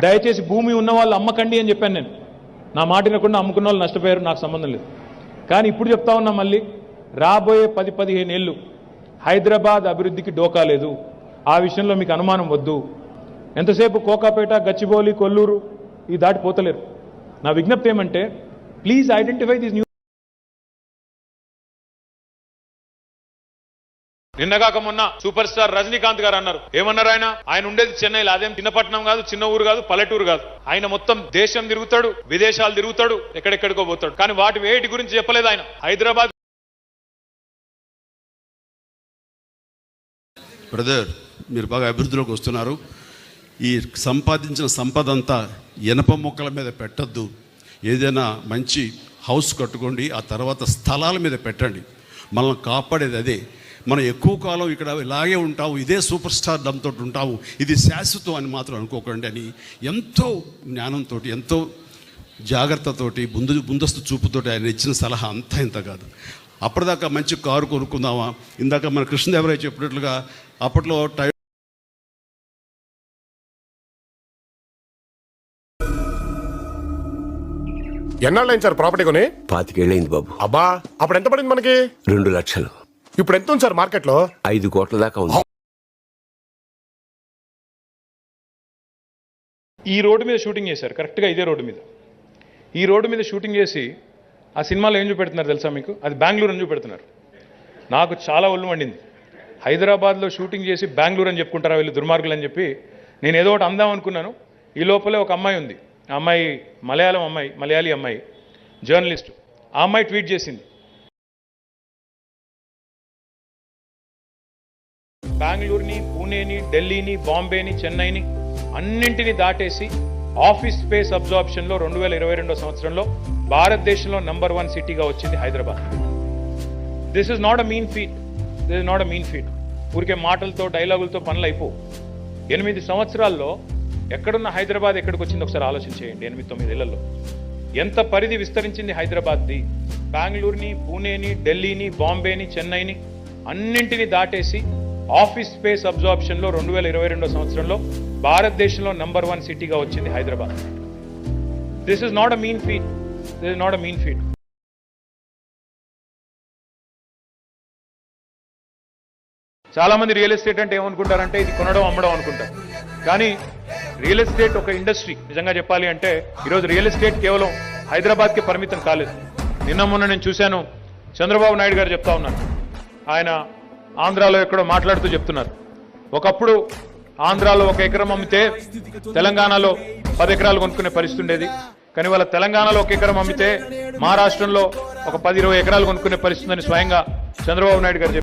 దయచేసి భూమి ఉన్న వాళ్ళు అమ్మకండి అని చెప్పాను నేను. నా మాట వినకుండా అమ్ముకున్న వాళ్ళు నష్టపోయారు, నాకు సంబంధం లేదు. కానీ ఇప్పుడు చెప్తా ఉన్నా మళ్ళీ రాబోయే 10-15 ఏళ్ళు హైదరాబాద్ అభివృద్ధికి డోకా లేదు. ఆ విషయంలో మీకు అనుమానం వద్దు. ఎంతసేపు కోకాపేట, గచ్చిబౌలి, కొల్లూరు ఈ దాటిపోతలేరు. నా విజ్ఞప్తి ఏమంటే ప్లీజ్ ఐడెంటిఫై దిస్ న్యూ. నిన్నగాక మొన్న సూపర్ స్టార్ రజనీకాంత్ గారు అన్నారు, ఏమన్నారు ఆయన ఉండేది చెన్నైలో, అదేం చిన్నపట్నం కాదు, చిన్న ఊరు కాదు, పల్లెటూరు కాదు. ఆయన మొత్తం దేశం తిరుగుతాడు, విదేశాలు తిరుగుతాడు, ఎక్కడెక్కడికో పోతాడు. కానీ వేటి గురించి చెప్పలేదు ఆయన. హైదరాబాద్ బ్రదర్, మీరు బాగా అభివృద్ధిలోకి వస్తున్నారు. ఈ సంపాదించిన సంపద అంతా ఇనప మొక్కల మీద పెట్టద్దు. ఏదైనా మంచి హౌస్ కట్టుకోండి, ఆ తర్వాత స్థలాల మీద పెట్టండి. మనల్ని కాపాడేది అదే. మనం ఎక్కువ కాలం ఇక్కడ ఇలాగే ఉంటాము, ఇదే సూపర్ స్టార్ డంతో ఉంటాము, ఇది శాశ్వతం అని మాత్రం అనుకోకండి అని ఎంతో జ్ఞానంతో, ఎంతో జాగ్రత్తతోటి, ముందస్తు చూపుతోటి ఆయన ఇచ్చిన సలహా అంతా ఇంత కాదు. అప్పటిదాకా మంచి కారు కొనుక్కుందామా, ఇందాక మన కృష్ణదేవరాయ చెప్పినట్లుగా అప్పట్లో ఎన్నాళ్ళైంది సార్ ప్రాపర్టీ కొని? 25 ఏళ్ళైంది బాబు. అబ్బా, అప్పుడు ఎంత పడింది మనకి? 2 లక్షలు. ఇప్పుడు ఎంత ఉంది సార్ మార్కెట్ లో? 5 కోట్ల దాకా ఉంది. ఈ రోడ్డు మీద షూటింగ్ చేశారు, కరెక్ట్గా ఇదే రోడ్డు మీద. ఈ రోడ్డు మీద షూటింగ్ చేసి ఆ సినిమాలో ఏం చూపెడుతున్నారు తెలుసా మీకు? అది బెంగళూరు అని చూపెడుతున్నారు. నాకు చాలా ఒళ్ళు మండింది. హైదరాబాద్లో షూటింగ్ చేసి బెంగళూరు అని చెప్పుకుంటారా వీళ్ళు దుర్మార్గులు అని చెప్పి నేను ఏదో ఒకటి అందాం అనుకున్నాను. ఈ లోపలే ఒక అమ్మాయి ఉంది. ఆ అమ్మాయి మలయాళీ అమ్మాయి, జర్నలిస్ట్. ఆ అమ్మాయి ట్వీట్ చేసింది, బెంగళూరుని, పూణేని, ఢిల్లీని, బాంబేని, చెన్నైని అన్నింటినీ దాటేసి ఆఫీస్ స్పేస్ అబ్జార్ప్షన్లో 2022 సంవత్సరంలో భారతదేశంలో నంబర్ 1 సిటీగా వచ్చింది Hyderabad. This is not a mean feet. ఊరికే మాటలతో, డైలాగులతో పనులు అయిపో. 8 సంవత్సరాల్లో ఎక్కడున్న హైదరాబాద్ ఎక్కడికి వచ్చింది ఒకసారి ఆలోచించేయండి. 8-9 ఏళ్లలో ఎంత పరిధి విస్తరించింది హైదరాబాద్ది. బెంగళూరుని, పూణేని, ఢిల్లీని, బాంబేని, చెన్నైని అన్నింటినీ దాటేసి ఆఫీస్ స్పేస్ అబ్జార్ప్షన్లో 2022 సంవత్సరంలో భారతదేశంలో నంబర్ 1 సిటీగా వచ్చింది Hyderabad. This is not a mean feet. చాలా మంది రియల్ ఎస్టేట్ అంటే ఏమనుకుంటారంటే ఇది కొనడం, అమ్మడం అనుకుంటారు. కానీ రియల్ ఎస్టేట్ ఒక ఇండస్ట్రీ. నిజంగా చెప్పాలి అంటే ఈరోజు రియల్ ఎస్టేట్ కేవలం హైదరాబాద్కి పరిమితం కాలేదు. నిన్న మొన్న నేను చూశాను, చంద్రబాబు నాయుడు గారు చెప్తా ఉన్నారు. ఆయన ఆంధ్రాలో ఎక్కడో మాట్లాడుతూ చెప్తున్నారు, ఒకప్పుడు ఆంధ్రాలో 1 ఎకరం అమ్మితే తెలంగాణలో 10 ఎకరాలు కొనుక్కునే పరిస్థితి ఉండేది. కానీ వాళ్ళ తెలంగాణలో 1 ఎకరం అమ్మితే మహారాష్ట్రంలో ఒక 10-20 ఎకరాలు కొనుక్కునే పరిస్థితి అని స్వయంగా చంద్రబాబు నాయుడు గారు చెప్పారు.